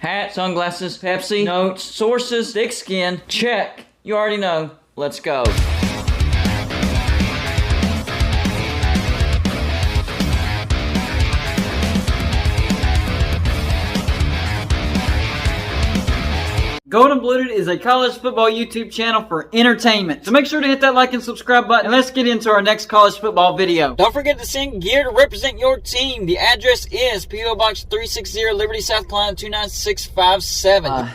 Hat, sunglasses, Pepsi, notes, sources, thick skin. Check. You already know. Let's go. Golden Blooded is a college football YouTube channel for entertainment. So make sure to hit that like and subscribe button, and let's get into our next college football video. Don't forget to send gear to represent your team. The address is P.O. Box 360, Liberty, South Carolina 29657.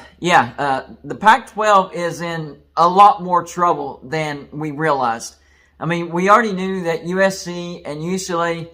The Pac-12 is in a lot more trouble than we realized. I mean, we already knew that USC and UCLA,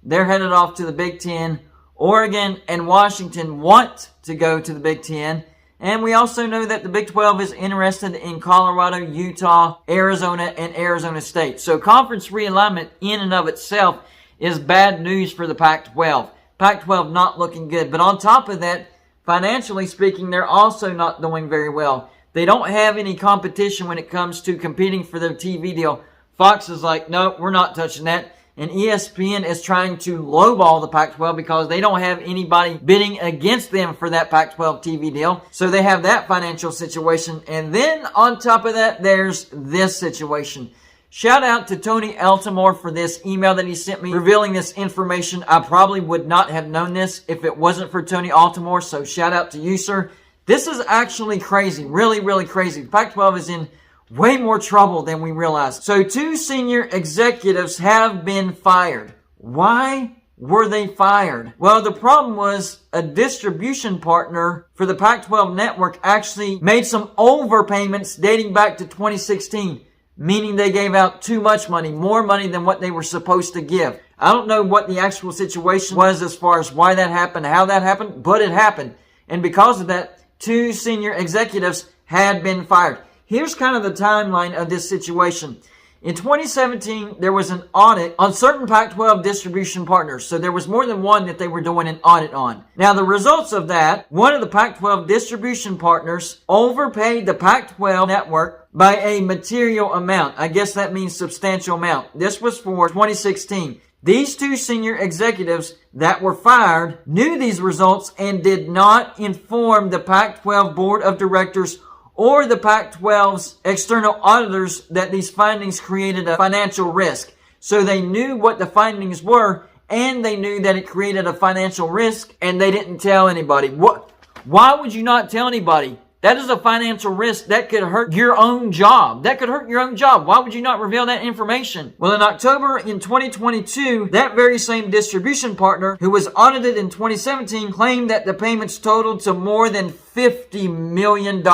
they're headed off to the Big Ten. Oregon and Washington want to go to the Big Ten. And we also know that the Big 12 is interested in Colorado, Utah, Arizona, and Arizona State. So conference realignment in and of itself is bad news for the Pac-12. Pac-12 not looking good. But on top of that, financially speaking, they're also not doing very well. They don't have any competition when it comes to competing for their TV deal. Fox is like, no, we're not touching that. And ESPN is trying to lowball the Pac-12 because they don't have anybody bidding against them for that Pac-12 TV deal. So they have that financial situation. And then on top of that, there's this situation. Shout out to Tony Altimore for this email that he sent me revealing this information. I probably would not have known this if it wasn't for Tony Altimore. So shout out to you, sir. This is actually crazy. Really, really crazy. The Pac-12 is in way more trouble than we realized. So 2 senior executives have been fired. Why were they fired? Well, the problem was a distribution partner for the Pac-12 network actually made some overpayments dating back to 2016, meaning they gave out too much money, more money than what they were supposed to give. I don't know what the actual situation was as far as why that happened, how that happened, but it happened. And because of that, 2 senior executives had been fired. Here's kind of the timeline of this situation. In 2017, there was an audit on certain Pac-12 distribution partners. So there was more than one that they were doing an audit on. Now, the results of that, one of the Pac-12 distribution partners overpaid the Pac-12 network by a material amount. I guess that means substantial amount. This was for 2016. These 2 senior executives that were fired knew these results and did not inform the Pac-12 board of directors or the Pac-12's external auditors that these findings created a financial risk. So they knew what the findings were, and they knew that it created a financial risk, and they didn't tell anybody. Why would you not tell anybody? That is a financial risk that could hurt your own job. That could hurt your own job. Why would you not reveal that information? Well, in October in 2022, that very same distribution partner who was audited in 2017 claimed that the payments totaled to more than $50 million.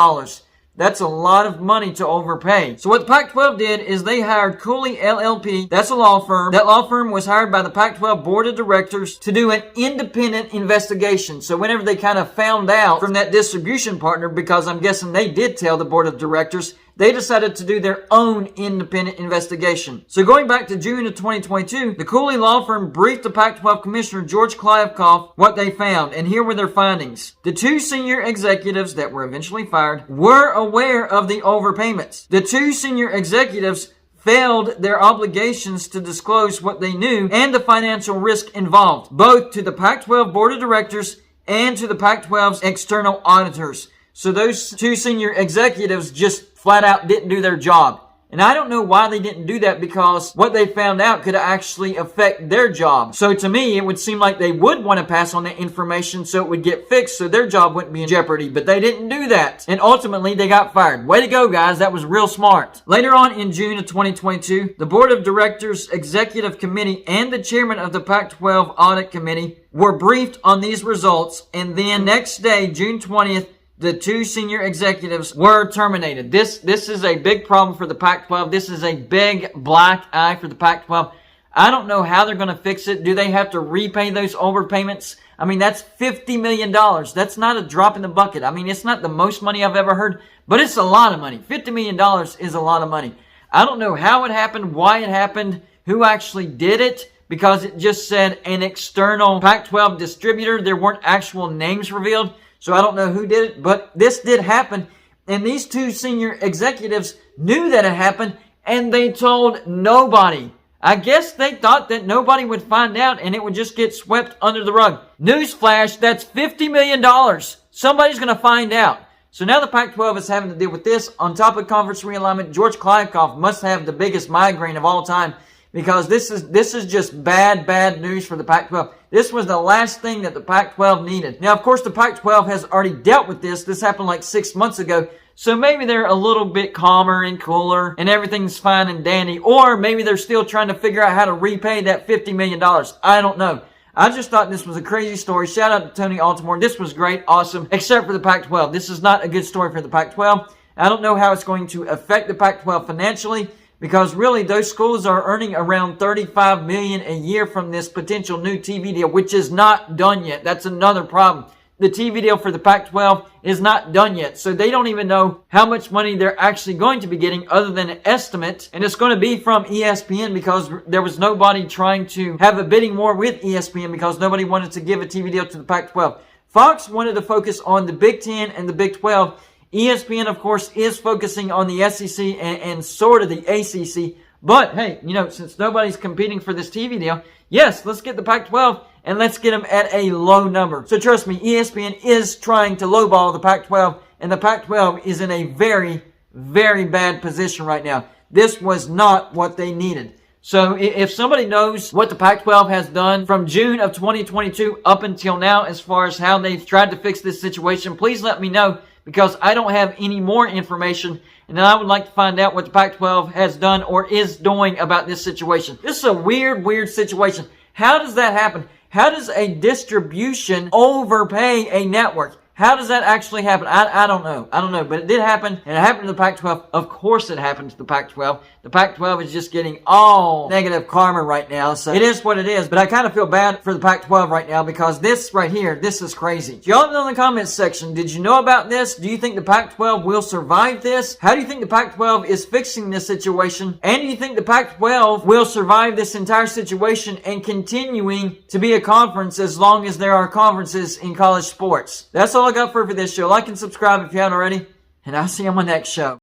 That's a lot of money to overpay. So what the Pac-12 did is they hired Cooley LLP. That's a law firm. That law firm was hired by the Pac-12 board of directors to do an independent investigation. So whenever they kind of found out from that distribution partner, because I'm guessing they did tell the board of directors, they decided to do their own independent investigation. So going back to June of 2022, the Cooley law firm briefed the Pac-12 commissioner, George Kliavkoff, what they found. And here were their findings. The 2 senior executives that were eventually fired were aware of the overpayments. The 2 senior executives failed their obligations to disclose what they knew and the financial risk involved, both to the Pac-12 board of directors and to the Pac-12's external auditors. So those 2 senior executives just flat out didn't do their job. And I don't know why they didn't do that, because what they found out could actually affect their job. So to me, it would seem like they would want to pass on that information so it would get fixed so their job wouldn't be in jeopardy. But they didn't do that. And ultimately, they got fired. Way to go, guys. That was real smart. Later on in June of 2022, the Board of Directors Executive Committee and the chairman of the Pac-12 Audit Committee were briefed on these results. And then next day, June 20th, the 2 senior executives were terminated. This is a big problem for the Pac-12. This is a big black eye for the Pac-12. I don't know how they're going to fix it. Do they have to repay those overpayments? I mean, that's $50 million. That's not a drop in the bucket. I mean, it's not the most money I've ever heard, but it's a lot of money. $50 million is a lot of money. I don't know how it happened, why it happened, who actually did it, because it just said an external Pac-12 distributor. There weren't actual names revealed. So I don't know who did it, but this did happen. And these 2 senior executives knew that it happened, and they told nobody. I guess they thought that nobody would find out and it would just get swept under the rug. Newsflash, that's $50 million. Somebody's going to find out. So now the Pac-12 is having to deal with this. On top of conference realignment, George Kliavkoff must have the biggest migraine of all time, because this is just bad news for the Pac-12. This was the last thing that the Pac-12 needed. Now, of course, the Pac-12 has already dealt with this. This happened like 6 months ago. So maybe they're a little bit calmer and cooler and everything's fine and dandy. Or maybe they're still trying to figure out how to repay that $50 million. I don't know. I just thought this was a crazy story. Shout out to Tony Altimore. This was great, awesome, except for the Pac-12. This is not a good story for the Pac-12. I don't know how it's going to affect the Pac-12 financially, because really those schools are earning around $35 million a year from this potential new TV deal, which is not done yet. That's another problem. The TV deal for the Pac-12 is not done yet, so they don't even know how much money they're actually going to be getting other than an estimate, and it's going to be from ESPN, because there was nobody trying to have a bidding war with ESPN because nobody wanted to give a TV deal to the Pac-12. Fox wanted to focus on the Big Ten and the Big 12. ESPN, of course, is focusing on the SEC and sort of the ACC, but hey, since nobody's competing for this TV deal, yes, let's get the Pac-12 and let's get them at a low number. So trust me, ESPN is trying to lowball the Pac-12, and the Pac-12 is in a very, very bad position right now. This was not what they needed. So if somebody knows what the Pac-12 has done from June of 2022 up until now as far as how they've tried to fix this situation, please let me know, because I don't have any more information, and I would like to find out what the Pac-12 has done or is doing about this situation. This is a weird situation. How does that happen? How does a distribution overpay a network? How does that actually happen? I don't know. I don't know, but it did happen, and it happened to the Pac-12. Of course it happened to the Pac-12. The Pac-12 is just getting all negative karma right now, so it is what it is. But I kind of feel bad for the Pac-12 right now, because this right here, this is crazy. Y'all know in the comments section, did you know about this? Do you think the Pac-12 will survive this? How do you think the Pac-12 is fixing this situation? And do you think the Pac-12 will survive this entire situation and continuing to be a conference as long as there are conferences in college sports? That's all I got for this show. Like and subscribe if you haven't already, and I'll see you on my next show.